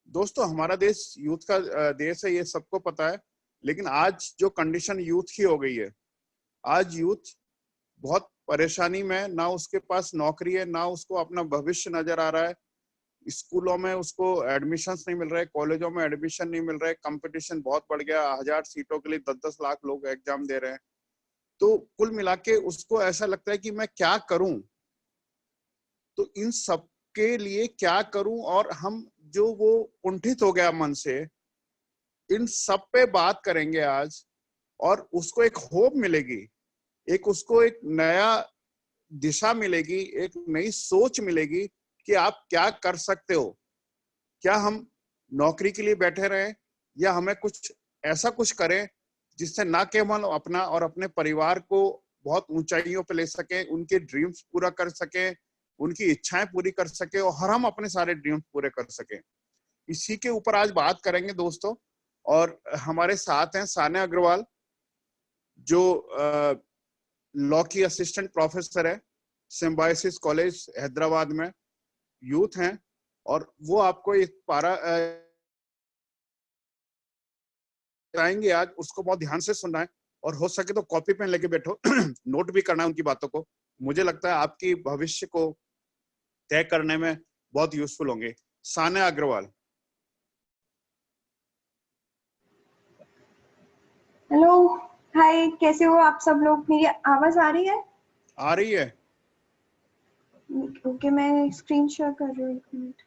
दोस्तों हमारा देश यूथ का देश है, ये सबको पता है। लेकिन आज जो कंडीशन यूथ की हो गई है, आज यूथ बहुत परेशानी में, ना उसके पास नौकरी है, ना उसको अपना भविष्य नजर आ रहा है। स्कूलों में उसको एडमिशन्स नहीं मिल रहे, कॉलेजों में एडमिशन नहीं मिल रहे, कंपटीशन बहुत बढ़ गया, 1000 सीटों के लिए 10-10 लाख लोग एग्जाम दे रहे हैं। तो कुल मिला के उसको ऐसा लगता है कि मैं क्या करूं, तो इन सब के लिए क्या करूं। और हम जो वो कुंठित हो गया मन से, इन सब पे बात करेंगे आज। और उसको एक होप मिलेगी, एक उसको एक नया दिशा मिलेगी, एक नई सोच मिलेगी कि आप क्या कर सकते हो। क्या हम नौकरी के लिए बैठे रहें, या हमें कुछ ऐसा कुछ करें जिससे ना केवल अपना और अपने परिवार को बहुत ऊंचाइयों पे ले सकें, उनके ड्रीम्स पूरा कर सकें, उनकी इच्छाएं पूरी कर सके, और हम अपने सारे ड्रीम्स पूरे कर सकें। इसी के ऊपर आज बात करेंगे दोस्तों। और हमारे साथ हैं सान्या अग्रवाल, जो लॉ की असिस्टेंट प्रोफेसर है सिम्बायोसिस कॉलेज हैदराबाद में, यूथ हैं। और वो आपको एक पारा बताएंगे आज, उसको बहुत ध्यान से सुनना है, और हो सके तो कॉपी पेन लेके बैठो नोट भी करना है उनकी बातों को। मुझे लगता है आपकी भविष्य को तय करने में बहुत यूजफुल होंगे। सान्या अग्रवाल। हेलो, हाय, कैसे हो आप सब लोग? मेरी आवाज आ रही है? आ रही है। ओके, मैं स्क्रीन शेयर कर रही हूँ, एक मिनट।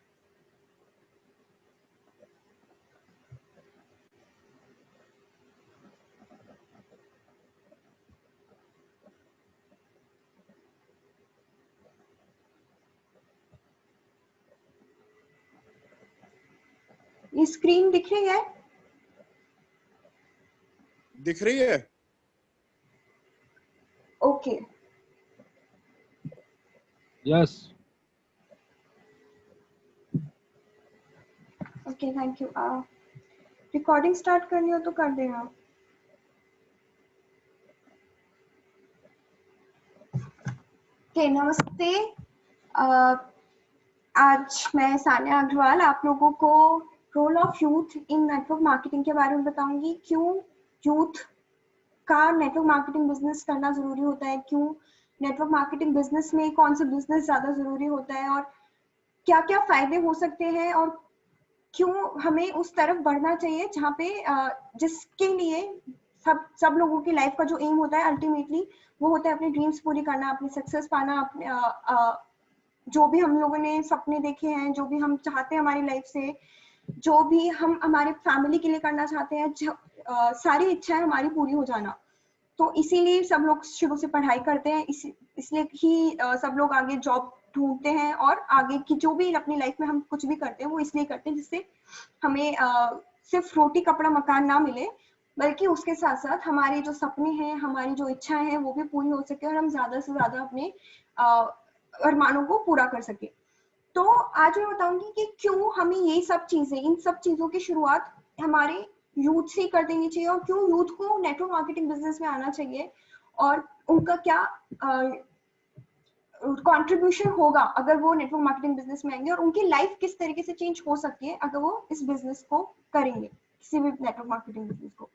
ये स्क्रीन दिख रही है? दिख रही है। Okay. Yes. Okay, thank you. Recording start करनी हो तो कर देना। ओके, नमस्ते। आज मैं सान्या अग्रवाल आप लोगों को role of youth in network marketing के बारे में बताऊंगी। क्यों यूथ का नेटवर्क मार्केटिंग बिजनेस करना जरूरी होता है, क्यों नेटवर्क मार्केटिंग बिजनेस में कौन सा बिजनेस ज्यादा जरूरी होता है, और क्या क्या फायदे हो सकते हैं, और क्यों हमें उस तरफ बढ़ना चाहिए जहाँ पे जिसके लिए सब लोगों की लाइफ का जो एम होता है अल्टीमेटली वो होता है अपने ड्रीम्स पूरी करना, अपनी सक्सेस पाना, अपने जो भी हम लोगों ने सपने देखे हैं, जो भी हम चाहते हैं हमारी लाइफ से, जो भी हम हमारे फैमिली के लिए करना चाहते हैं, सारी इच्छाएं हमारी पूरी हो जाना। तो इसीलिए सब लोग शुरू से पढ़ाई करते हैं, इसलिए ही सब लोग आगे जॉब ढूंढते हैं, और आगे की जो भी अपनी लाइफ में हम कुछ भी करते हैं वो इसलिए करते हैं जिससे हमें सिर्फ रोटी कपड़ा मकान ना मिले, बल्कि उसके साथ साथ हमारे जो सपने हैं, हमारी जो इच्छाएं हैं वो भी पूरी हो सके, और हम ज्यादा से ज्यादा अपने अरमानों को पूरा कर सके। तो आज मैं बताऊंगी कि क्यों हमें ये सब चीजें, इन सब चीजों की शुरुआत हमारे यूथ से कर देनी चाहिए, और क्यों यूथ को नेटवर्क मार्केटिंग बिजनेस में आना चाहिए, और उनका क्या कंट्रीब्यूशन होगा अगर वो नेटवर्क मार्केटिंग बिजनेस में आएंगे, और उनकी लाइफ किस तरीके से चेंज हो सकती है अगर वो इस बिजनेस को करेंगे, किसी भी नेटवर्क मार्केटिंग बिजनेस को।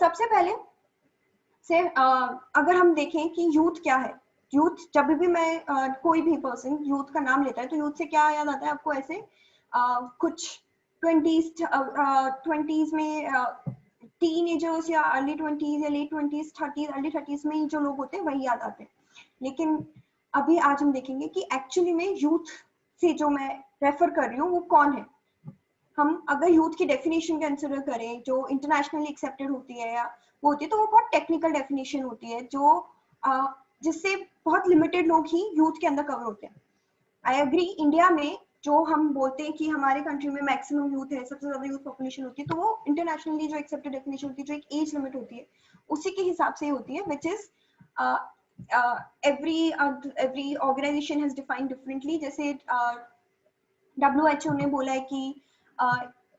सबसे पहले से अगर हम देखें कि यूथ क्या है, यूथ जब भी मैं कोई भी पर्सन यूथ का नाम लेता है तो यूथ से क्या याद आता है आपको? ऐसे कुछ ट्वेंटीज में टीनेजर्स, या अर्ली ट्वेंटीज, या late twenties, thirties, early thirties में जो लोग होते हैं वही याद आते हैं। लेकिन अभी आज हम देखेंगे कि एक्चुअली में यूथ से जो मैं रेफर कर रही हूँ वो कौन है। हम अगर यूथ की डेफिनेशन कंसिडर करें जो इंटरनेशनली एक्सेप्टेड होती है या वो होती है, तो वो बहुत टेक्निकल डेफिनेशन होती है, जो जिससे बहुत लिमिटेड लोग ही यूथ के अंदर कवर होते हैं। आई एग्री, इंडिया में जो हम बोलते हैं कि हमारे कंट्री में मैक्सिमम यूथ है, सबसे ज्यादा यूथ पॉपुलेशन होती है, तो वो इंटरनेशनली जो एक्सेप्टेड डेफिनेशन होती है, जो एक एज लिमिट होती है, उसी के हिसाब से होती है, which is every organization has defined differently। जैसे WHO ने बोला है कि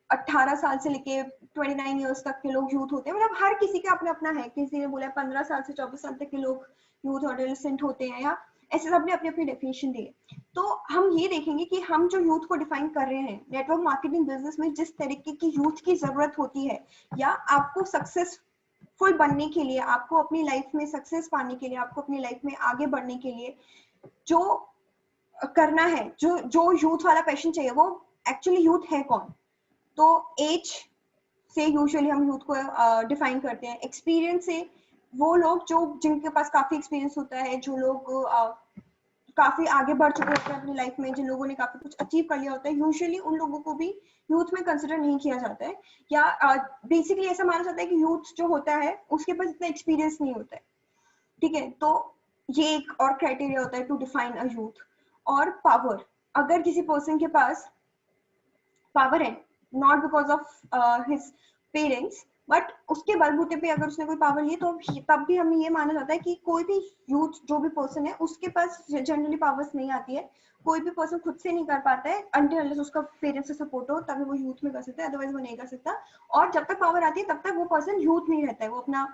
18 साल से लेके 29 इयर्स तक के लोग यूथ होते हैं, मतलब हर किसी का अपना अपना है। किसी ने बोला 15 साल से 24 साल तक के लोग यूथ और एडोलेसेंट होते हैं, या ऐसे सबने अपनी अपनी डेफिनेशन दी है। तो हम ये देखेंगे कि हम जो यूथ को डिफाइन कर रहे हैं नेटवर्क मार्केटिंग बिजनेस में, जिस तरीके की यूथ की जरूरत होती है, या आपको सक्सेसफुल बनने के लिए, आपको अपनी लाइफ में सक्सेस पाने के लिए, आपको अपनी लाइफ में आगे बढ़ने के लिए जो करना है, जो जो यूथ वाला पैशन चाहिए, वो एक्चुअली यूथ है कौन? तो एज से यूजुअली हम यूथ को डिफाइन करते हैं। एक्सपीरियंस से वो लोग जो जिनके पास काफी एक्सपीरियंस होता है, जो लोग काफी आगे बढ़ चुके होते हैं अपनी लाइफ में, जिन लोगों ने काफी कुछ अचीव कर लिया होता है, यूजुअली उन लोगों को भी यूथ में कंसिडर नहीं किया जाता है, या बेसिकली ऐसा माना जाता है कि यूथ जो होता है उसके पास इतना एक्सपीरियंस नहीं होता है। ठीक है, तो ये एक और क्राइटेरिया होता है टू डिफाइन अ यूथ। और पावर, अगर किसी पर्सन के पास पावर है, not because of his parents, but उसके बलबूते पे अगर उसने कोई पावर ली, तो तब भी हमें ये माना जाता है कि कोई भी यूथ जो भी पर्सन है उसके पास जनरली पावर्स नहीं आती है। कोई भी पर्सन खुद से नहीं कर पाता है, अनटिल अनलेस उसका पेरेंट्स से सपोर्ट हो, तभी वो यूथ में कर सकता है, अदरवाइज वो नहीं कर सकता। और जब तक पावर आती है तब तक वो पर्सन यूथ नहीं रहता है, वो अपना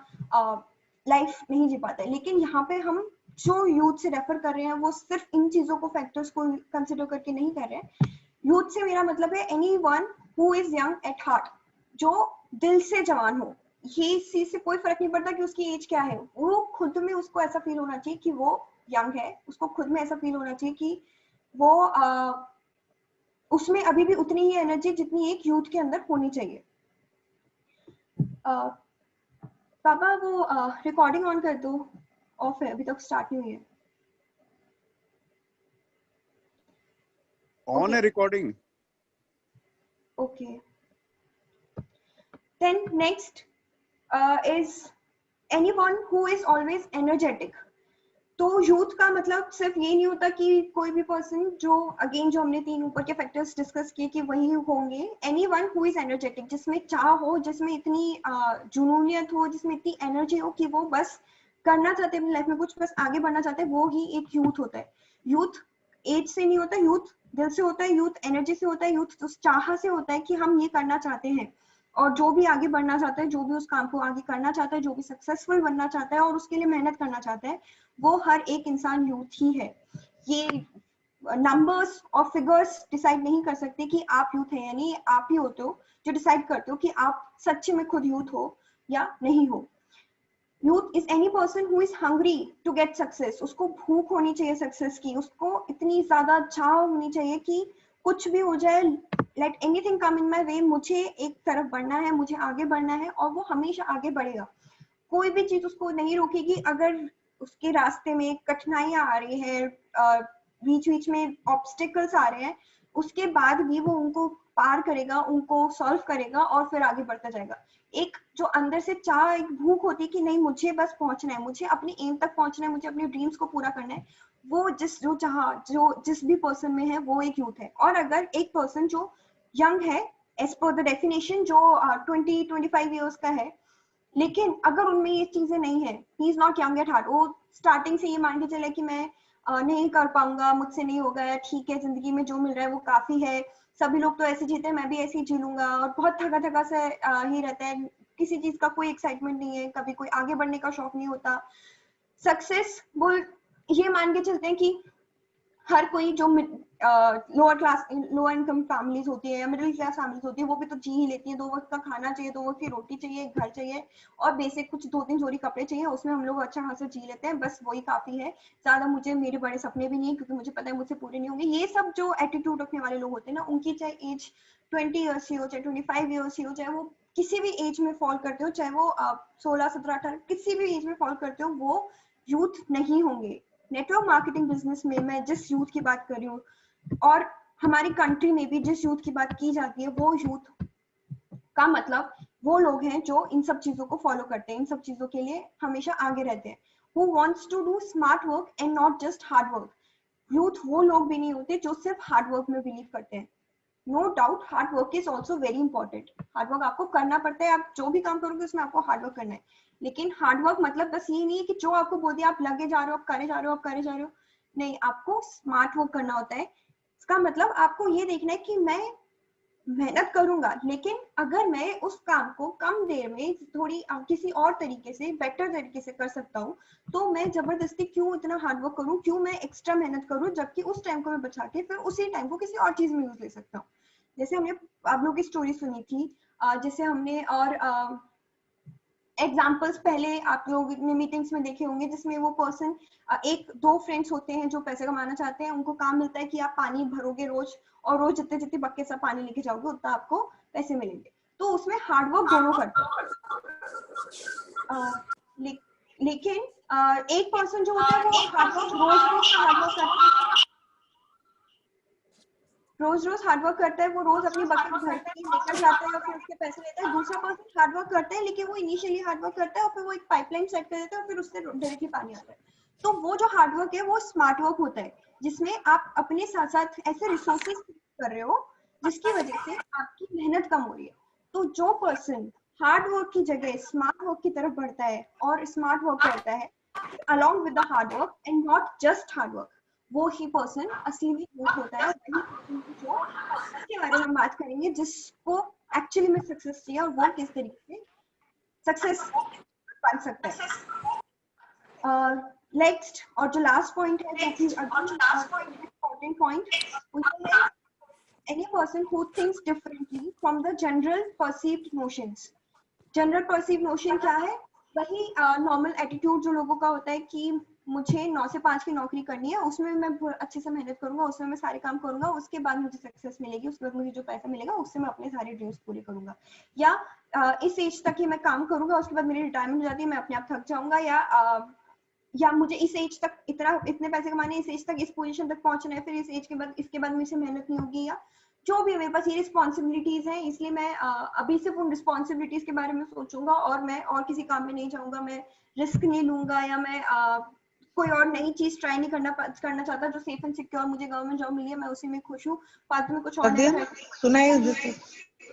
लाइफ नहीं जी पाता है। लेकिन यहाँ पे हम जो यूथ से रेफर कर रहे हैं वो सिर्फ इन चीजों को, फैक्टर्स को कंसिडर करके नहीं कर रहे हैं। यूथ से मेरा मतलब है anyone who is young at heart, जो दिल से जवान हो। ये इस चीज से कोई फर्क नहीं पड़ता कि उसकी एज क्या है, वो खुद में उसको ऐसा फील होना चाहिए कि वो यंग है, उसको खुद में ऐसा फील होना चाहिए कि वो उसमें अभी भी उतनी ही एनर्जी जितनी एक यूथ के अंदर होनी चाहिए। पापा वो रिकॉर्डिंग ऑन कर दो, ऑफ है, अभी तक स्टार्ट नहीं हुई है। ऑन है recording. Okay. Then next is anyone who is always energetic. तो यूथ का मतलब सिर्फ ये नहीं होता कि कोई भी पर्सन, जो अगेन जो हमने तीन ऊपर के फैक्टर्स डिस्कस किए कि वही होंगे। एनीवन हु इज एनर्जेटिक, जिसमें चाह हो, जिसमें इतनी जुनूनियत हो, जिसमें इतनी एनर्जी हो कि वो बस करना चाहते हैं अपनी लाइफ में कुछ, बस आगे बढ़ना चाहते हैं, वो ही एक यूथ होता है। यूथ एज से नहीं होता, यूथ दिल से होता है, यूथ एनर्जी से होता है, यूथ उस चाह से होता है कि हम ये करना चाहते हैं। और जो भी आगे बढ़ना चाहता है, जो भी उस काम को आगे करना चाहता है, जो भी सक्सेसफुल बनना चाहता है और उसके लिए मेहनत करना चाहता है, वो हर एक इंसान यूथ ही है। ये नंबर्स और फिगर्स डिसाइड नहीं कर सकते कि आप यूथ हैं, यानी आप ही होते हो जो डिसाइड करते हो कि आप सच्चे में खुद यूथ हो या नहीं हो। Youth is any person who is hungry to get success. उसको भूख होनी चाहिए सक्सेस की, उसको इतनी ज्यादा चाह होनी चाहिए कि कुछ भी हो जाए, late anything come in my way, मुझे एक तरफ बढ़ना है, मुझे आगे बढ़ना है, और वो हमेशा आगे बढ़ेगा। कोई भी चीज उसको नहीं रोकेगी। अगर उसके रास्ते में कठिनाइयां आ रही है, बीच बीच में ऑब्स्टिकल्स आ रहे हैं, उसके बाद भी वो उनको पार करेगा, उनको सॉल्व करेगा और फिर आगे बढ़ता जाएगा। एक जो अंदर से चाह, एक भूख होती है कि नहीं मुझे बस पहुंचना है, मुझे अपने एम तक पहुंचना है, मुझे अपने ड्रीम्स को पूरा करना है, वो जिस भी पर्सन में है वो एक यूथ है। और अगर एक पर्सन जो यंग है एज पर द डेफिनेशन, जो 20-25 ईयर्स का है, लेकिन अगर उनमें ये चीजें नहीं है, he is not young at heart, वो स्टार्टिंग से ये मान के चले कि मैं नहीं कर पाऊंगा, मुझसे नहीं होगा, ठीक है जिंदगी में जो मिल रहा है वो काफी है, सभी लोग तो ऐसे जीते हैं, मैं भी ऐसे ही जी लूंगा, और बहुत थका थका से ही रहता है, किसी चीज का कोई एक्साइटमेंट नहीं है, कभी कोई आगे बढ़ने का शौक नहीं होता। सक्सेस वो ये मान के चलते हैं कि हर कोई जो lower class, lower income families होती है या मिडिल क्लास फैमिलीज होती है, वो भी तो जी ही लेती है, 2 वक्त का खाना चाहिए, 2 वक्त की रोटी चाहिए, घर चाहिए, और बेसिक कुछ 2-3 जोड़ी कपड़े चाहिए, उसमें हम लोग अच्छा खासा जी लेते हैं, बस वही काफी है। ज्यादा मुझे मेरे बड़े सपने भी नहीं है, क्योंकि मुझे पता है मुझसे पूरे नहीं होंगे। ये सब जो एटीट्यूड रखने वाले लोग होते हैं ना, उनकी चाहे एज 20 ईयर्स की हो, चाहे 25 ईयर्स की हो, चाहे वो किसी भी एज में फॉल करते हो, चाहे वो 16, 17, 18 किसी भी एज में फॉल करते हो, वो यूथ नहीं होंगे। नेटवर्क मार्केटिंग बिजनेस में मैं जिस यूथ की बात कर रही हूँ, और हमारी कंट्री में भी जिस यूथ की बात की जाती है, वो यूथ का मतलब वो लोग हैं जो इन सब चीजों को फॉलो करते हैं, इन सब चीजों के लिए हमेशा आगे रहते हैं, who wants to do smart work and not just hard work। Youth वो लोग भी नहीं होते जो सिर्फ हार्ड वर्क में बिलीव करते हैं। No doubt hard work is also very important, hard work आपको करना पड़ता है, आप जो भी काम करोगे उसमें आपको हार्ड वर्क करना है। लेकिन हार्ड वर्क मतलब बस ये नहीं है कि जो आपको बोल दिया आप लगे जा रहे हो, आप करे जा रहे हो, आप करे जा रहे हो, नहीं, आपको स्मार्ट वर्क करना होता है। इसका मतलब आपको ये देखना है कि मैं मेहनत करूंगा, लेकिन अगर मैं उस काम को कम देर में थोड़ी किसी और तरीके से, बेटर तरीके से कर सकता हूँ, तो मैं जबरदस्ती क्यों इतना हार्डवर्क करूँ, क्यों मैं एक्स्ट्रा मेहनत करूँ, जबकि उस टाइम को मैं बचा के फिर उसी टाइम को किसी और चीज में यूज ले सकता हूँ। जैसे हमने आप लोग की स्टोरी सुनी थी, जैसे हमने और एग्जाम्पल्स पहले आप लोग ने मीटिंग्स में देखे होंगे, जिसमें वो पर्सन, एक दो फ्रेंड्स होते हैं जो पैसे कमाना चाहते हैं, उनको काम मिलता है कि आप पानी भरोगे रोज, और रोज जितने जितने बकेट से पानी लेके जाओगे उतना आपको पैसे मिलेंगे। तो उसमें हार्डवर्क दोनों करते हैं। लेकिन एक पर्सन जो होता है वो हार्डवर्क रोज रोज का हार्डवर्क करता है, रोज रोज हार्डवर्क करता है, वो रोज अपनी बकेट भरता है, लेकर जाता है और फिर उसके पैसे लेता है। दूसरा पर्सन हार्डवर्क करता है, लेकिन वो इनिशियली हार्डवर्क करता है और फिर वो एक पाइपलाइन सेट कर देता है और फिर उससे डायरेक्टली पानी आता है। तो वो जो हार्डवर्क है वो स्मार्ट वर्क होता है, जिसमें आप अपने साथ साथ ऐसे रिसोर्सेज कर रहे हो जिसकी वजह से आपकी मेहनत कम हो रही है। तो जो पर्सन हार्ड वर्क की जगह स्मार्ट वर्क की तरफ बढ़ता है और स्मार्ट वर्क करता है along with the hard work and not just hard work, वो ही पर्सन असली में यूथ होता है। वही person जो जिसके बारे में हम बात करेंगे, जिसको एक्चुअली में सक्सेस चाहिए और वो किस तरीके से सक्सेस बन सकता है। नेक्स्ट और जो लास्ट पॉइंट है, जो कि इम्पोर्टेंट पॉइंट, वो ये है any person who thinks differently from the general perceived notions। General perceive notion क्या है? वही नॉर्मल एटीट्यूड जो लोगों का होता है कि मुझे 9 से 5 की नौकरी करनी है, उसमें मैं अच्छे से मेहनत करूंगा, उसमें मैं सारे काम करूंगा, उसके बाद मुझे सक्सेस मिलेगी, उसके बाद मुझे जो पैसा मिलेगा उससे मैं अपने सारे ड्रीम्स पूरे करूंगा। या इस एज तक ही मैं काम करूंगा, उसके बाद मेरी रिटायरमेंट हो जाती है, मैं अपने आप थक जाऊंगा, या मुझे इस एज तक इतने पैसे कमाने, इस एज तक इस पोजीशन तक पहुंचना है, फिर इस एज के बाद इसके बाद मुझे मेहनत नहीं होगी, या जो भी मेरे पास ये रिस्पॉन्सिबिलिटीज हैं, इसलिए मैं अभी सिर्फ उन रिस्पॉन्सिबिलिटीज के बारे में सोचूंगा और मैं और किसी काम में नहीं जाऊंगा, मैं रिस्क नहीं लूंगा, या मैं कोई और नई चीज ट्राई नहीं करना चाहता। जो सेफ एंड सिक्योर मुझे गवर्नमेंट जॉब मिली है, मैं उसी में खुश हूँ, फालतू में कुछ और नया सुनाइए।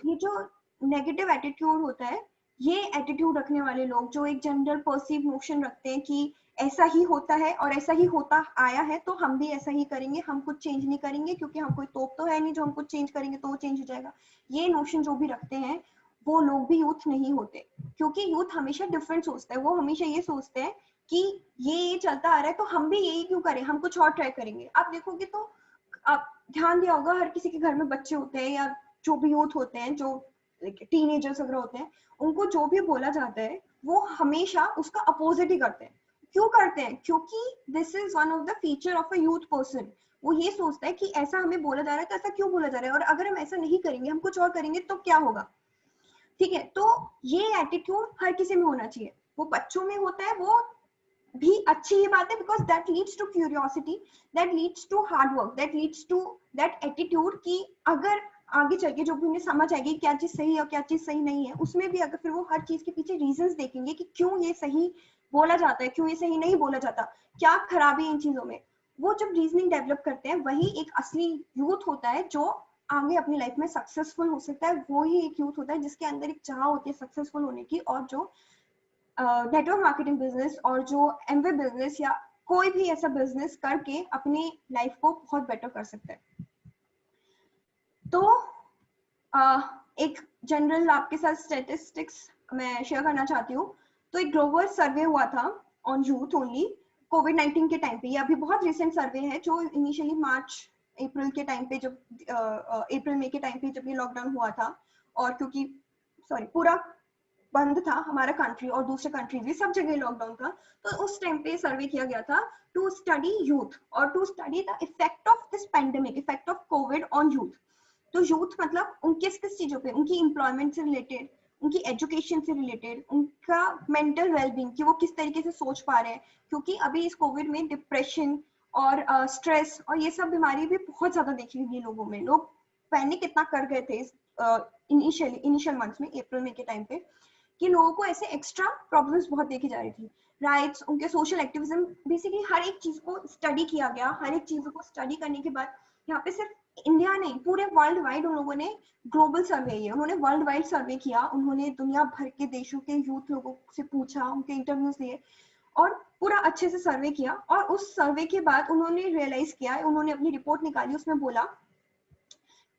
ये जो नेगेटिव एटीट्यूड होता है, ये एटीट्यूड रखने वाले लोग जो एक जनरल परसीव नोशन रखते हैं कि ऐसा ही होता है और ऐसा ही होता आया है, तो हम भी ऐसा ही करेंगे, हम कुछ चेंज नहीं करेंगे क्योंकि हम कोई तोप तो है नहीं जो हम कुछ चेंज करेंगे तो वो चेंज हो जाएगा। ये नोशन जो भी रखते हैं वो लोग भी यूथ नहीं होते, क्योंकि यूथ हमेशा डिफरेंट सोचता है। वो हमेशा ये सोचते हैं कि ये चलता आ रहा है तो हम भी यही क्यों करें, हम कुछ और ट्राई करेंगे। आप देखोगे तो आप ध्यान दिया होगा, हर किसी के घर में बच्चे होते हैं या जो भी यूथ होते हैं, जो टीनेजर्स वगैरह होते हैं, उनको जो भी बोला जाता है वो हमेशा उसका अपोजिट ही करते हैं। क्यों करते हैं? क्योंकि this is one of the feature of a youth person. वो ये सोचता है कि ऐसा हमें बोला जा रहा है तो ऐसा क्यों बोला जा रहा है, और अगर हम ऐसा नहीं करेंगे, हम कुछ और करेंगे तो क्या होगा। ठीक है, तो ये एटीट्यूड हर किसी में होना चाहिए। वो बच्चों में होता है, वो भी अच्छी ही बात है, because that leads to curiosity, that leads to hard work, that leads to that attitude कि अगर आगे चल के जो भी उन्हें समझ आएगी क्या चीज सही है और क्या चीज सही नहीं है, उसमें भी अगर फिर वो हर चीज के पीछे रीजंस देखेंगे कि क्यों ये सही बोला जाता है, क्यों ये सही नहीं बोला जाता, क्या खराबी इन चीजों में, वो जब रीजनिंग डेवलप करते हैं, वही एक असली यूथ होता है जो आगे अपनी लाइफ में सक्सेसफुल हो सकता है। वो ही एक यूथ होता है जिसके अंदर एक चाह होती है सक्सेसफुल होने की, और जो नेटवर्क मार्केटिंग बिजनेस और जो एमवे बिजनेस या कोई भी ऐसा बिजनेस करके अपनी लाइफ को बहुत बेटर कर सकता है। तो एक जनरल आपके साथ स्टैटिस्टिक्स मैं शेयर करना चाहती हूँ। तो एक ग्लोबल सर्वे हुआ था ऑन यूथ ओनली कोविड-19 के टाइम पे। ये अभी बहुत रिसेंट सर्वे है जो इनिशियली मार्च अप्रैल के टाइम पे, जब अप्रैल मई के टाइम पे जब ये लॉकडाउन हुआ था, और क्योंकि पूरा बंद था हमारा कंट्री और दूसरे कंट्रीज भी, सब जगह लॉकडाउन था, तो उस टाइम पे सर्वे किया गया था टू स्टडी यूथ और to study the effect of this pandemic, effect of COVID on youth. तो यूथ मतलब उन किस किस चीजों पे, उनकी एम्प्लॉयमेंट से रिलेटेड, उनकी एजुकेशन से रिलेटेड, उनका मेंटल वेलबींग कि वो किस तरीके से सोच पा रहे हैं, क्योंकि अभी इस कोविड में डिप्रेशन और स्ट्रेस और ये सब बीमारी भी बहुत ज्यादा देखी गई लोगों में। लोग पैनिक इतना कर गए थे इनिशियल मंथ्स में, अप्रैल मई के टाइम पे, कि लोगों को ऐसे एक्स्ट्रा प्रॉब्लम्स बहुत देखी जा रही थी। राइट्स, उनके सोशल एक्टिविज्म, बेसिकली हर एक चीज को स्टडी किया गया। हर एक चीज को स्टडी करने के बाद यहाँ पे सिर्फ इंडिया नहीं, पूरे वर्ल्ड वाइड उन लोगों ने ग्लोबल सर्वे किया, उन्होंने वर्ल्ड वाइड सर्वे किया, उन्होंने दुनिया भर के देशों के यूथ लोगों से पूछा, उनके इंटरव्यूज लिए और पूरा अच्छे से सर्वे किया। और उस सर्वे के बाद उन्होंने रियलाइज किया, उन्होंने अपनी रिपोर्ट निकाली, उसमें बोला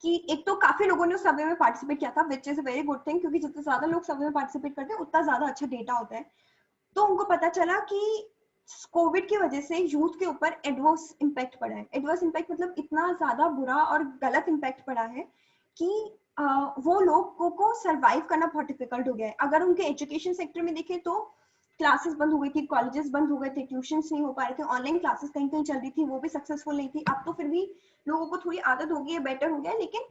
कि एक तो काफी लोगों ने उस सर्वे में पार्टिसिपेट किया था, which is a very good thing, क्योंकि जितने ज्यादा लोग सर्वे में पार्टिसिपेट करते हैं उतना ज्यादा अच्छा डेटा होता है। तो उनको पता चला कि कोविड की वजह से यूथ के ऊपर एडवर्स इम्पैक्ट पड़ा है। एडवर्स इम्पैक्ट मतलब इतना ज्यादा बुरा और गलत इम्पैक्ट पड़ा है कि वो लोगों को सरवाइव करना बहुत डिफिकल्ट हो गया है। अगर उनके एजुकेशन सेक्टर में देखें तो क्लासेस बंद हो गई थी, कॉलेजेस बंद हो गए थे, ट्यूशंस नहीं हो पा रहे थे, ऑनलाइन क्लासेस कहीं कहीं चल रही थी, वो भी सक्सेसफुल नहीं थी। अब तो फिर भी लोगों को थोड़ी आदत हो गई है, बेटर हो गया है, लेकिन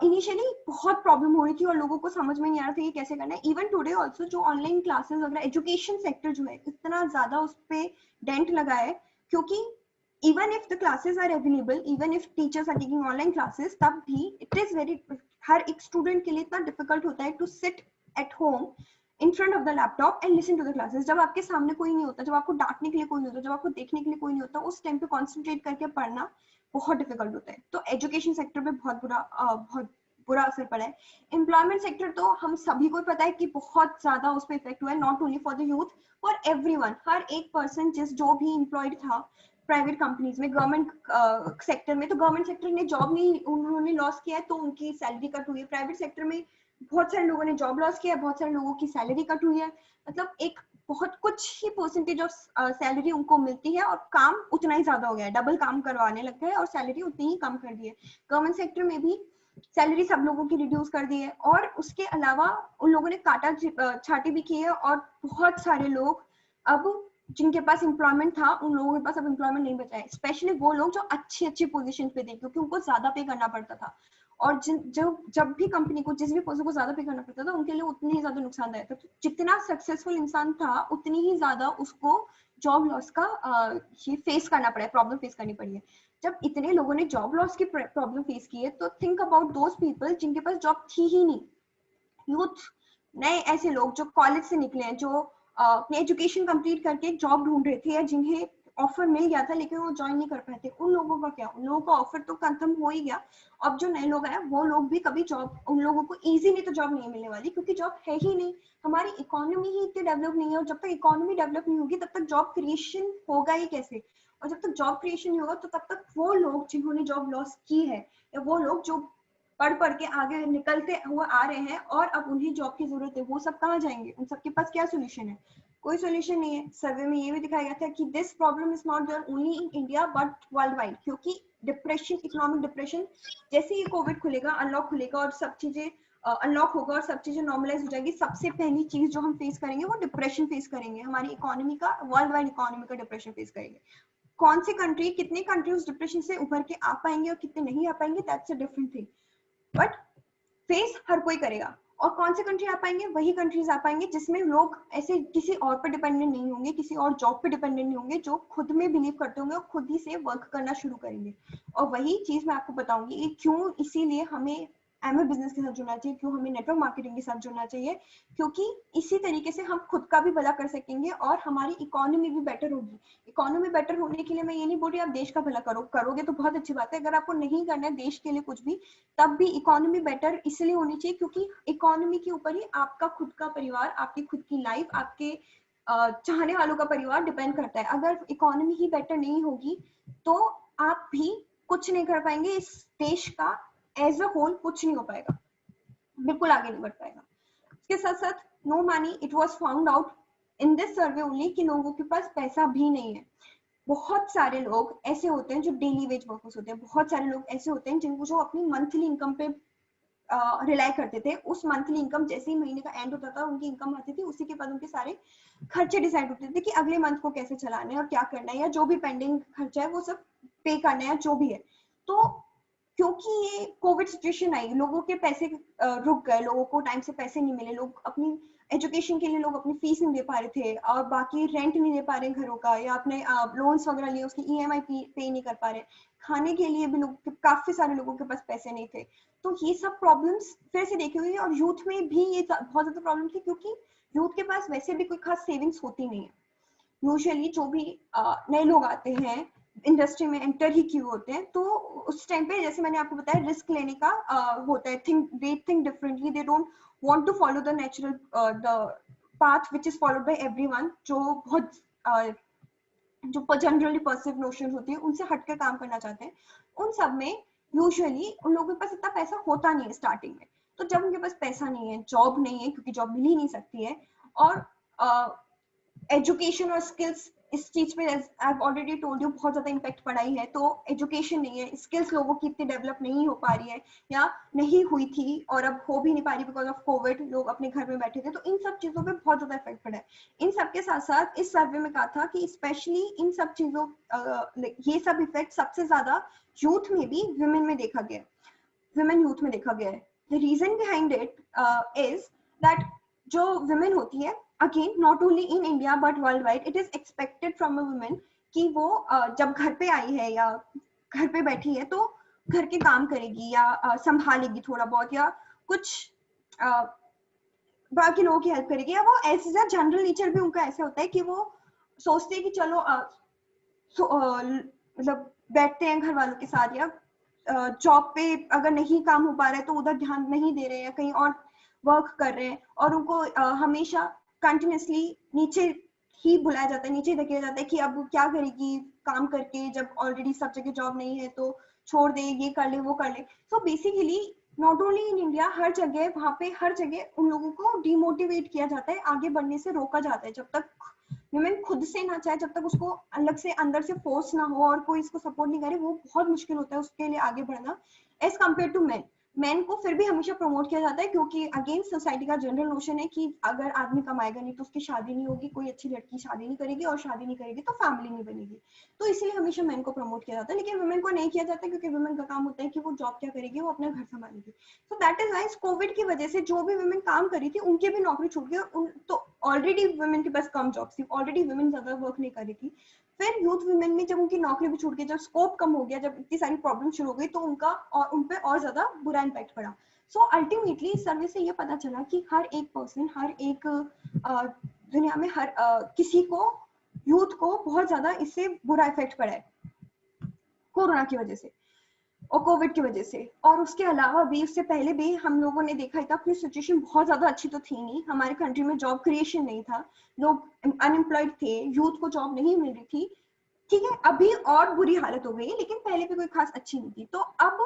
इनिशियली बहुत प्रॉब्लम हो रही थी और लोगों को समझ में नहीं आ रहा था कि कैसे करना है। इवन टुडे ऑल्सो जो ऑनलाइन क्लासेस वगैरह, एजुकेशन सेक्टर जो है इतना ज्यादा उस पर डेंट लगा है, क्योंकि even if the classes are available, even if teachers are taking online classes, तब भी it is very, हर एक स्टूडेंट के लिए इतना डिफिकल्ट होता है to sit at home in front of the laptop and listen to the classes. जब आपके सामने कोई नहीं होता, जब आपको डांटने के लिए कोई नहीं होता, जब आपको देखने के लिए कोई नहीं होता, उस टाइम पे कॉन्सेंट्रेट करके पढ़ना बहुत डिफिकल्ट होता है। तो एजुकेशन सेक्टर पे बहुत बुरा असर पड़ा है। एम्प्लॉयमेंट सेक्टर तो हम सभी को पता है कि बहुत ज्यादा उस पर इफेक्ट हुआ है, not only for the youth, for everyone. हर एक पर्सन जो भी एम्प्लॉयड था प्राइवेट कंपनीज में, गवर्नमेंट सेक्टर में, तो गवर्नमेंट सेक्टर ने जॉब नहीं, उन्होंने लॉस किया है तो उनकी सैलरी कट हुई है। प्राइवेट सेक्टर में बहुत सारे लोगों ने जॉब लॉस किया है, बहुत सारे लोगों की सैलरी कट हुई है। मतलब एक बहुत कुछ ही परसेंटेज ऑफ सैलरी उनको मिलती है और काम उतना ही ज्यादा हो गया है, डबल काम करवाने लगता है और सैलरी उतनी ही कम कर दी है। गवर्नमेंट सेक्टर में भी सैलरी सब लोगों की रिड्यूस कर दी है, और उसके अलावा उन लोगों ने काटा छाटी भी की है, और बहुत सारे लोग अब जिनके पास एम्प्लॉयमेंट था उन लोगों के पास अब एम्प्लॉयमेंट नहीं बचा है। स्पेशली वो लोग जो अच्छी अच्छी पोजीशन पे थे, क्योंकि उनको ज्यादा पे करना पड़ता था, और जब भी कंपनी को जिस भी पोजीशन को ज्यादा पे करना पड़ता था उनके लिए उतनी ही ज्यादा नुकसानदायक था। तो जितना सक्सेसफुल इंसान था उतनी ही ज्यादा उसको जॉब लॉस का ये फेस करना पड़ा है, प्रॉब्लम फेस करनी पड़ी है। जब इतने लोगों ने जॉब लॉस की प्रॉब्लम फेस की है, तो थिंक अबाउट दोज पीपल जिनके पास जॉब थी ही नहीं। यूथ, नए ऐसे लोग जो कॉलेज से निकले हैं, जो अपनी एजुकेशन कंप्लीट करके जॉब ढूंढ रहे थे, या जिन्हें ऑफर मिल गया था लेकिन वो ज्वाइन नहीं कर पाए थे, उन लोगों का क्या? उन लोगों का ऑफर तो खत्म हो ही गया। अब जो नए लोग आए वो लोग भी कभी जॉब, उन लोगों को इजीली तो जॉब नहीं मिलने वाली, क्योंकि जॉब है ही नहीं। हमारी इकोनॉमी ही इतनी डेवलप नहीं है, और जब तक इकोनॉमी डेवलप नहीं होगी तब तक जॉब क्रिएशन होगा ही कैसे? और जब तक जॉब क्रिएशन नहीं होगा तो तब तक वो लोग जिन्होंने जॉब लॉस की है, या वो लोग जो पढ़ के आगे निकलते हुए आ रहे हैं और अब उन्हें जॉब की जरूरत है, वो सब कहाँ जाएंगे? उन सबके पास क्या सोल्यूशन है? कोई सोल्यूशन नहीं है। सर्वे में ये भी दिखाया गया था कि this problem is not there only in India but world wide, क्योंकि डिप्रेशन, इकोनॉमिक डिप्रेशन, जैसे ही कोविड खुलेगा, अनलॉक खुलेगा और सब चीजें अनलॉक होगा और सब चीजें नॉर्मलाइज हो जाएगी, सबसे पहली चीज जो हम फेस करेंगे वो डिप्रेशन फेस करेंगे। हमारी इकोनॉमी का, वर्ल्ड वाइड इकोनॉमी का डिप्रेशन फेस करेंगे। कौन से कंट्री, कितने कंट्री उस डिप्रेशन से उभर के आ पाएंगे और कितने नहीं आ पाएंगे, that's a different thing, but face हर कोई करेगा। और कौन से कंट्री आ पाएंगे? वही कंट्रीज आ पाएंगे जिसमें लोग ऐसे किसी और पर डिपेंडेंट नहीं होंगे, किसी और जॉब पे डिपेंडेंट नहीं होंगे, जो खुद में बिलीव करते होंगे और खुद ही से वर्क करना शुरू करेंगे। और वही चीज मैं आपको बताऊंगी कि क्यों इसीलिए हमें एमए बिजनेस के साथ जुड़ना चाहिए, क्यों हमें नेटवर्क मार्केटिंग के साथ जुड़ना चाहिए, क्योंकि इसी तरीके से हम खुद का भी भला कर सकेंगे और हमारी इकोनॉमी भी बेटर होगी। इकोनॉमी बेटर होने के लिए मैं ये नहीं बोल रही आप देश का भला करो, करोगे तो बहुत अच्छी बात है। अगर आपको नहीं करना है देश के लिए कुछ भी, तब भी इकोनॉमी बेटर इसलिए होनी चाहिए क्योंकि इकोनॉमी के ऊपर ही आपका खुद का परिवार, आपकी खुद की लाइफ, आपके चाहने वालों का परिवार डिपेंड करता है। अगर इकोनॉमी ही बेटर नहीं होगी तो आप भी कुछ नहीं कर पाएंगे, इस देश का एज अ होल कुछ नहीं हो पाएगा, बिल्कुल आगे नहीं बढ़ पाएगा। इसके साथ साथ no money, it was found out in this survey only कि लोगों के पास पैसा भी नहीं है। बहुत सारे लोग ऐसे होते हैं जो डेली वेज वर्कर्स होते हैं, बहुत सारे लोग ऐसे होते हैं जिनको जो अपनी मंथली इनकम पे रिलाई करते थे। उस मंथली इनकम जैसे ही महीने का एंड होता था, उनकी इनकम आती थी, उसी के बाद उनके सारे खर्चे डिसाइड होते थे कि अगले मंथ को कैसे चलाना है और क्या करना है, या जो भी पेंडिंग खर्चा है वो सब पे करना है, जो भी है। तो क्योंकि ये कोविड सिचुएशन आई, लोगों के पैसे रुक गए, लोगों को टाइम से पैसे नहीं मिले, लोग अपनी एजुकेशन के लिए लोग अपनी फीस नहीं दे पा रहे थे, और बाकी रेंट नहीं दे पा रहे घरों का, या अपने लोन्स वगैरह लिए उसकी ईएमआई पे नहीं कर पा रहे, खाने के लिए भी लोग, काफी सारे लोगों के पास पैसे नहीं थे। तो ये सब प्रॉब्लम्स फिर से देखी हुई, और यूथ में भी ये बहुत ज्यादा प्रॉब्लम थी, क्योंकि यूथ के पास वैसे भी कोई खास सेविंग्स होती नहीं है। यूजुअली जो भी नए लोग आते हैं, इंडस्ट्री में एंटर ही क्यों होते हैं, तो उस टाइम पे जैसे मैंने आपको बताया रिस्क लेने का होता है, they think differently, they don't want to follow the natural the path which is followed by everyone, जो बहुत जो जनरली परसिव नोशन होती है उनसे हटकर काम करना चाहते हैं। उन सब में यूजुअली उन लोगों के पास इतना पैसा होता नहीं है स्टार्टिंग में। तो जब उनके पास पैसा नहीं है, जॉब नहीं है क्योंकि जॉब मिल ही नहीं सकती है, और एजुकेशन और स्किल्स इस चीज पे आई ऑलरेडी टोल्ड यू बहुत ज्यादा इम्पैक्ट पड़ा ही है। तो एजुकेशन नहीं है, स्किल्स लोगों की इतनी डेवलप नहीं हो पा रही है या नहीं हुई थी और अब हो भी नहीं पा रही बिकॉज ऑफ कोविड, लोग अपने घर में बैठे थे, तो इन सब चीजों पे बहुत ज्यादा इफेक्ट पड़ा है। इन सब के साथ साथ इस सर्वे में कहा था कि स्पेशली इन सब चीजों ये सब इफेक्ट सबसे ज्यादा यूथ में भी विमेन में देखा गया, विमेन यूथ में देखा गया है। The reason behind it is that जो विमेन होती है, again not only in India but world wide, it is expected from a women कि वो जब घर पे आई है या घर पे बैठी है तो घर के काम करेगी या संभालेगी थोड़ा बहुत, या कुछ बाकी लोगों की हेल्प करेगी, या वो ऐसे जनरल नेचर भी उनका ऐसा होता है कि वो सोचते हैं कि चलो मतलब बैठते हैं घर वालों के साथ, या जॉब पे अगर नहीं काम हो पा रहा है तो उधर ध्यान नहीं दे रहे हैं, कहीं और वर्क कर रहे हैं, और उनको हमेशा कंटिन्यूसली नीचे ही बुलाया जाता है, नीचे धकेला जाता है कि अब क्या करेगी काम करके, जब ऑलरेडी सब जगह जॉब नहीं है तो छोड़ दे, ये कर ले वो कर ले। So basically not only in India, हर जगह वहां पे हर जगह उन लोगों को डिमोटिवेट किया जाता है, आगे बढ़ने से रोका जाता है। जब तक वुमेन खुद से ना चाहे, जब तक उसको अलग से अंदर से फोर्स ना हो और कोई इसको सपोर्ट नहीं करे, वो बहुत मुश्किल होता है उसके लिए आगे बढ़ना as compare to man. Man को फिर भी हमेशा प्रमोट किया जाता है क्योंकि अगेन सोसाइटी का जनरल नोशन है कि अगर आदमी कमाएगा नहीं तो उसकी शादी नहीं होगी, कोई अच्छी लड़की शादी नहीं करेगी, और शादी नहीं करेगी तो फैमिली नहीं बनेगी, तो इसलिए हमेशा मैन को प्रमोट किया जाता है। लेकिन वुमेन को नहीं किया जाता क्योंकि वुमेन का काम होता है कि वो जॉब क्या करेगी, वो अपना घर संभालेगी। So that is wise COVID की वजह से जो भी वुमेन काम करी थी उनके भी नौकरी छूट गई, तो ऑलरेडी वुमेन के पास कम जॉब थी, ऑलरेडी वुमेन ज्यादा वर्क नहीं कर रही थी, फिर यूथ वुमेन में जब उनकी नौकरी भी छूट गई, जब स्कोप कम हो गया, जब इतनी सारी प्रॉब्लम शुरू हो गई, तो उनका और उन पे और ज्यादा बुरा इम्पैक्ट पड़ा। सो अल्टीमेटली इस सर्वे से ये पता चला कि हर एक पर्सन, हर एक दुनिया में हर किसी को, यूथ को बहुत ज्यादा इससे बुरा इफेक्ट पड़ा है कोरोना की वजह से और कोविड की वजह से। और उसके अलावा भी, उससे पहले भी हम लोगों ने देखा था अपनी सिचुएशन बहुत ज्यादा अच्छी तो थी नहीं, हमारे कंट्री में जॉब क्रिएशन नहीं था, लोग अनएम्प्लॉयड थे, यूथ को जॉब नहीं मिल रही थी, ठीक है। अभी और बुरी हालत हो गई, लेकिन पहले भी कोई खास अच्छी नहीं थी। तो अब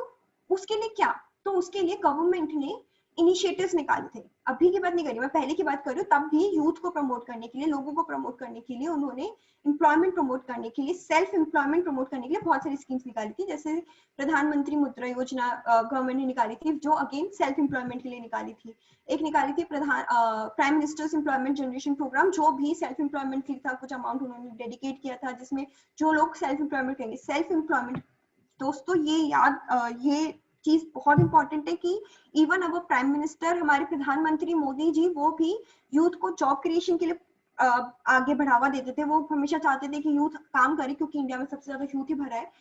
उसके लिए क्या, तो उसके लिए गवर्नमेंट ने इनिशिएटिव्स निकाले थे। अभी की बात नहीं करी मैं, पहले की बात कर रही हूँ। तब भी यूथ को प्रमोट करने के लिए, लोगों को प्रमोट करने के लिए उन्होंने एम्प्लॉयमेंट प्रमोट करने के लिए, सेल्फ एम्प्लॉयमेंट प्रमोट करने के लिए बहुत सारी स्कीम्स निकाली थी। जैसे प्रधानमंत्री मुद्रा योजना गवर्नमेंट ने निकाली थी, जो अगेन सेल्फ एम्प्लॉयमेंट के लिए निकाली थी। एक निकाली थी prime minister's employment generation programme, जो भी सेल्फ एम्प्लॉयमेंट के लिए था, कुछ अमाउंट उन्होंने डेडिकेट किया था, जिसमें जो लोग सेल्फ एम्प्लॉयमेंट करेंगे। सेल्फ एम्प्लॉयमेंट दोस्तों ये चीज बहुत इंपॉर्टेंट है कि इवन अब प्राइम मिनिस्टर, हमारे प्रधानमंत्री मोदी जी, वो भी यूथ को जॉब क्रिएशन के लिए आगे बढ़ावा देते थे। वो हमेशा चाहते थे कि यूथ काम करे, क्योंकि इंडिया में सबसे ज्यादा यूथ ही भरा है।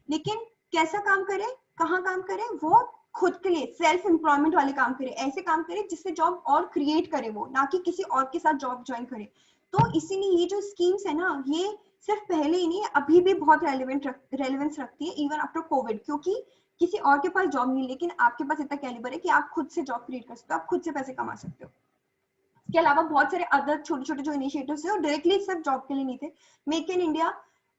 लेकिन कैसा काम करे, कहाँ काम करे, वो खुद के लिए सेल्फ एम्प्लॉयमेंट वाले काम करे, ऐसे काम करे जिससे जॉब और क्रिएट करे वो, ना कि किसी और के साथ जॉब ज्वाइन करे। तो इसीलिए ये जो स्कीम्स है ना, ये सिर्फ पहले ही नहीं, अभी भी बहुत रेलेवेंस रखती है इवन आफ्टर कोविड, क्योंकि किसी और के पास जॉब नहीं, लेकिन आपके पास इतना कैलिबर है कि आप खुद से जॉब क्रिएट कर सकते हो, आप खुद से पैसे कमा सकते हो। इसके अलावा बहुत सारे अदर छोटे छोटे जो इनिशिएटिव्स है, वो डायरेक्टली सिर्फ जॉब के लिए नहीं थे। मेक इन इंडिया,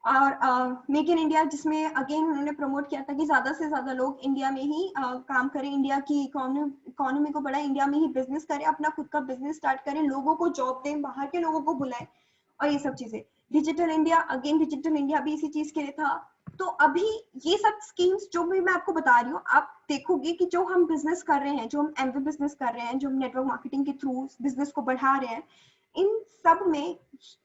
और मेक इन इंडिया जिसमें अगेन उन्होंने प्रमोट किया था कि ज्यादा से ज्यादा लोग इंडिया में ही काम करें, इंडिया की इकोनॉमी को बढ़ाएं, इंडिया में ही बिजनेस करें, अपना खुद का बिजनेस स्टार्ट करें, लोगों को जॉब दें, बाहर के लोगों को बुलाएं, और ये सब चीजें। Digital India, again digital India भी इसी चीज के लिए था। तो अभी ये सब स्कीम्स जो भी मैं आपको बता रही हूँ, आप देखोगे कि जो हम बिजनेस कर रहे हैं, जो हम एमवे बिजनेस कर रहे हैं, जो हम नेटवर्क मार्केटिंग के थ्रू बिजनेस को बढ़ा रहे हैं, इन सब में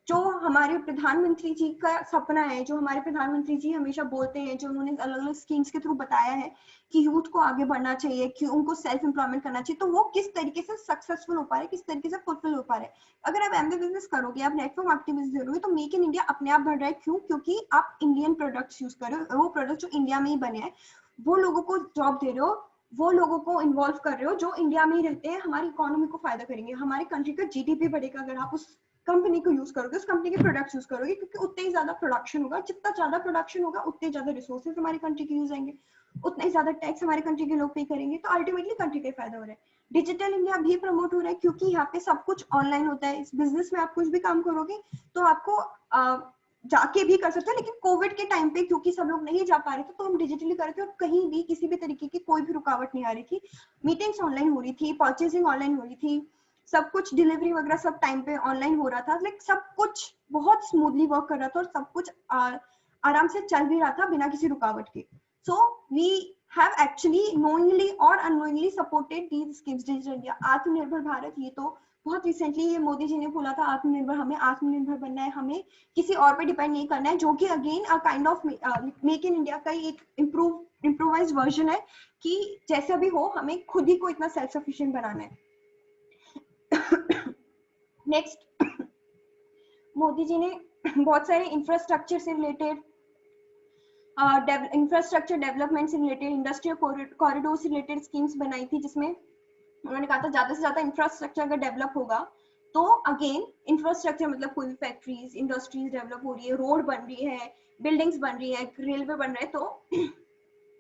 जो हमारे प्रधानमंत्री जी का सपना है, जो हमारे प्रधानमंत्री जी हमेशा बोलते हैं, जो उन्होंने अलग अलग स्कीम्स के थ्रू बताया है कि यूथ को आगे बढ़ना चाहिए, कि उनको सेल्फ एम्प्लॉयमेंट करना चाहिए, तो वो किस तरीके से सक्सेसफुल हो पा रहे, किस तरीके से फुलफिल हो पा रहे। अगर आप एमबी बिजनेस करोगे, आप नेटवर्क मार्केटिंग बिजनेस करोगे, तो मेक इन इंडिया अपने आप बढ़ रहा है। क्यों? क्योंकि आप इंडियन प्रोडक्ट्स यूज कर रहे हो, वो प्रोडक्ट जो इंडिया में ही बने हैं, वो लोगों को जॉब दे रहे हो, वो लोगों को इन्वॉल्व कर रहे हो जो इंडिया में ही रहते हैं, हमारी इकोनॉमी को फायदा करेंगे, हमारी कंट्री का जीडीपी बढ़ेगा अगर आप उस कंपनी को यूज करोगे, उस कंपनी के प्रोडक्ट्स यूज करोगे, क्योंकि उतने ही ज्यादा प्रोडक्शन होगा, जितना ज्यादा प्रोडक्शन होगा उतने ज्यादा रिसोर्सेज हमारी कंट्री के यूज आएंगे, उतना ही ज्यादा टैक्स हमारे कंट्री के लोग पे करेंगे, तो अल्टीमेटली कंट्री का फायदा हो रहा है। डिजिटल इंडिया भी प्रमोट हो रहा है क्योंकि यहाँ पे सब कुछ ऑनलाइन होता है। इस बिजनेस में आप कुछ भी काम करोगे तो आपको जाके भी कर सकते हैं, लेकिन कोविड के टाइम पे क्योंकि सब लोग नहीं जा पा रहे थे तो हम डिजिटली कर रहे थे और कहीं भी किसी भी तरीके की कोई भी रुकावट नहीं आ रही थी। मीटिंग्स ऑनलाइन हो रही थी, परचेसिंग ऑनलाइन हो रही थी, सब कुछ डिलीवरी वगैरह सब टाइम पे ऑनलाइन हो रहा था, लाइक सब कुछ बहुत स्मूथली वर्क कर रहा था और सब कुछ आराम से चल भी रहा था बिना किसी रुकावट के। So we have actually knowingly और unknowingly supported these schemes. Digital India, Atmanirbhar Bharat, ये तो बहुत रिसेंटली ये मोदी जी ने बोला था, आत्मनिर्भर, हमें आत्मनिर्भर बनना है, हमें किसी और पे डिपेंड नहीं करना है, जो कि again a kind of make in India का एक इम्प्रूवाइज्ड वर्जन है कि जैसा भी हो हमें खुद ही को इतना सेल्फ सफिशिएंट बनाना है। नेक्स्ट, मोदी जी ने बहुत सारे इंफ्रास्ट्रक्चर से रिलेटेड, इंफ्रास्ट्रक्चर डेवलपमेंट से रिलेटेड, इंडस्ट्रियल कॉरिडोर से रिलेटेड स्कीम्स बनाई थी, जिसमें उन्होंने कहा था ज्यादा से ज्यादा इंफ्रास्ट्रक्चर अगर डेवलप होगा तो अगेन इंफ्रास्ट्रक्चर मतलब कोई भी फैक्ट्रीज, इंडस्ट्रीज डेवलप हो रही है, रोड बन रही है, बिल्डिंग्स बन रही है, रेलवे बन रहा है, तो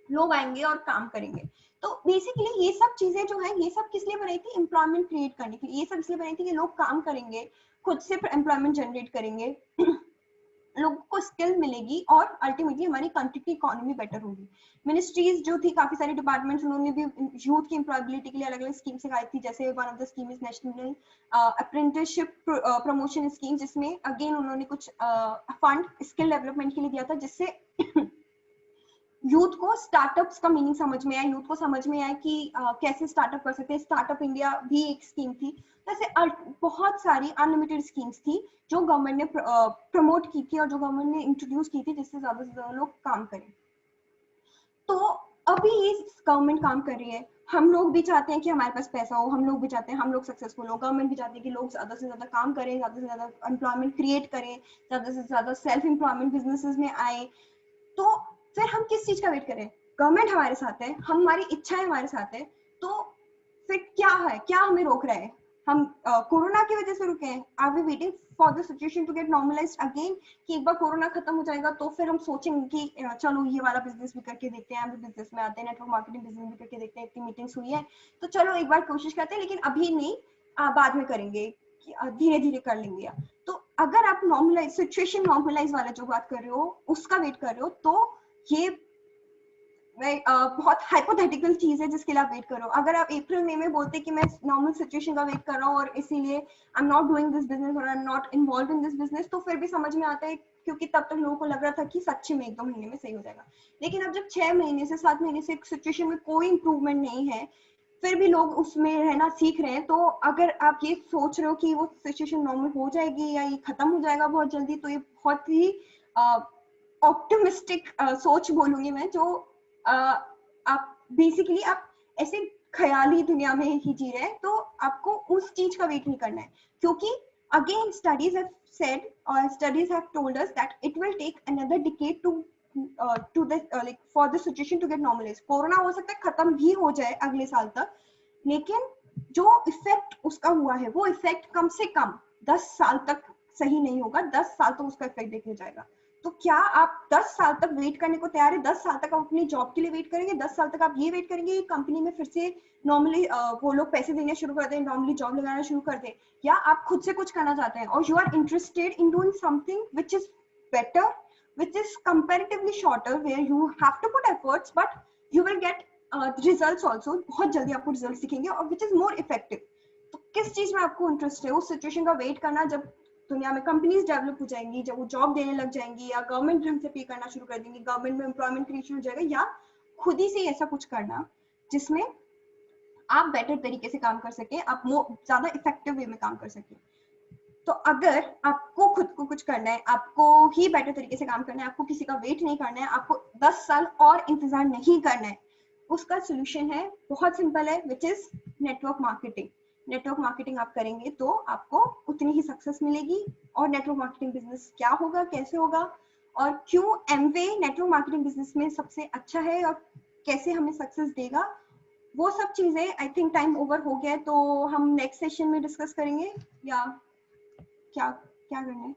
लोग आएंगे और काम करेंगे। तो बेसिकली ये सब चीजें जो है, ये सब किस लिए बनाई थी? एम्प्लॉयमेंट क्रिएट करने के लिए। ये सब इसलिए बनाई थी कि लोग काम करेंगे, खुद से एम्प्लॉयमेंट जनरेट करेंगे, लोगों को स्किल मिलेगी और अल्टीमेटली हमारी कंट्री की इकोनॉमी बेटर होगी। मिनिस्ट्रीज जो थी, काफी सारे डिपार्टमेंट्स, उन्होंने भी यूथ की एम्प्लॉयबिलिटी के लिए अलग अलग स्कीम सिखाई थी, जैसे one of the scheme is national apprenticeship promotion scheme, जिसमें अगेन उन्होंने कुछ फंड स्किल डेवलपमेंट के लिए दिया था, जिससे यूथ को स्टार्टअप्स का मीनिंग समझ में आया, यूथ को समझ में आया कि कैसे स्टार्टअप कर सकते हैं। स्टार्टअप इंडिया भी एक स्कीम थी। जैसे बहुत सारी अनलिमिटेड स्कीम्स थी जो गवर्नमेंट ने प्रमोट की थी और जो गवर्नमेंट ने इंट्रोड्यूस की थी, जिससे ज्यादा से ज्यादा लोग काम करें। तो अभी ये गवर्नमेंट काम कर रही है, हम लोग भी चाहते हैं कि हमारे पास पैसा हो, हम लोग भी चाहते हैं हम लोग सक्सेसफुल हो, गवर्नमेंट भी चाहती है कि लोग ज्यादा से ज्यादा काम करें, ज्यादा से ज्यादा एम्प्लॉयमेंट क्रिएट करें, ज्यादा से ज्यादा सेल्फ एम्प्लॉयमेंट बिजनेसेस में आए। तो फिर हम किस चीज का वेट करें? गवर्नमेंट हमारे साथ है, हमारी इच्छाएं हमारे साथ है, तो फिर क्या है, क्या हमें रोक रहा है? हम कोरोना की वजह से रुके हैं? Are we waiting for the situation to get normalised again, कि एक बार कोरोना खत्म हो जाएगा तो फिर हम सोचेंगे कि चलो ये वाला बिजनेस भी करके देखते हैं, हम भी बिजनेस में आते हैं, नेटवर्क मार्केटिंग बिजनेस भी करके देखते हैं, इतनी मीटिंग्स हुई है तो चलो एक बार कोशिश करते हैं, लेकिन अभी नहीं, बाद में करेंगे, धीरे धीरे कर लेंगे। तो अगर आप नॉर्मलाइज सिचुएशन, नॉर्मलाइज वाला जो बात कर रहे हो उसका वेट कर रहे हो, तो ये बहुत हाइपोथेटिकल चीज है जिसके लिए आप वेट करो। अगर आप अप्रैल मई में बोलते कि मैं नॉर्मल सिचुएशन का वेट कर रहा हूँ और इसीलिए I am not doing this business और I am not involve in this business, तो फिर भी समझ में आता है, क्योंकि तब तक लोगों को लग रहा था कि सच्ची में 1-2 महीने में सही हो जाएगा। लेकिन अब जब 6 महीने से 7 महीने से सिचुएशन में कोई इंप्रूवमेंट नहीं है, फिर भी लोग उसमें रहना सीख रहे हैं, तो अगर आप ये सोच रहे हो कि वो सिचुएशन नॉर्मल हो जाएगी या ये खत्म हो जाएगा बहुत जल्दी, तो ये बहुत ही ऑप्टिमिस्टिक सोच बोलूंगी मैं, जो आप बेसिकली आप ऐसे ख्याली दुनिया में ही जी रहे हैं, तो आपको उस चीज का वेट नहीं करना है, क्योंकि अगेन स्टडीज हैव सेड और studies have told us that it will take another decade to the like for the situation to get normalise. Corona हो सकता है खत्म भी हो जाए अगले साल तक, लेकिन जो इफेक्ट उसका हुआ है वो इफेक्ट कम से कम 10 साल तक सही नहीं होगा, 10 साल तक उसका इफेक्ट देखने जाएगा। तो क्या आप 10 साल तक वेट करने को तैयार है? 10 साल तक आप अपनी जॉब के लिए वेट करेंगे? 10 साल तक आप ये वेट करेंगे कि कंपनी में फिर से नॉर्मली वो लोग पैसे देने शुरू कर दें, नॉर्मली जॉब लगाना शुरू कर दें? या आप खुद से कुछ करना चाहते हैं और you are interested in doing something which is better, which is comparatively shorter, where you have to put efforts but you will get results also, बहुत जल्दी आपको रिजल्ट दिखेंगे, और which is more effective। तो किस चीज में आपको इंटरेस्ट है? उस सिचुएशन का वेट करना जब दुनिया में कंपनीज डेवलप हो जाएंगी, जब वो जॉब देने लग जाएंगी, या गवर्नमेंट हमसे पे करना शुरू कर देंगी, गवर्नमेंट में एम्प्लॉयमेंट क्रिएशन हो जाएगा, या खुद ही से ऐसा कुछ करना जिसमें आप बेटर तरीके से काम कर सके, आप ज्यादा इफेक्टिव वे में काम कर सके। तो अगर आपको खुद को कुछ करना है, आपको ही बेटर तरीके से काम करना है, आपको किसी का वेट नहीं करना है, आपको 10 साल और इंतजार नहीं करना है, उसका सोल्यूशन है, बहुत सिंपल है, which is network marketing. Network marketing आप करेंगे तो आपको उतनी ही सक्सेस मिलेगी। और नेटवर्क मार्केटिंग बिजनेस क्या होगा, कैसे होगा, और क्यों एमवे नेटवर्क मार्केटिंग बिजनेस में सबसे अच्छा है और कैसे हमें सक्सेस देगा, वो सब चीजें आई थिंक टाइम ओवर हो गया है, तो हम नेक्स्ट सेशन में डिस्कस करेंगे, या क्या क्या करना है?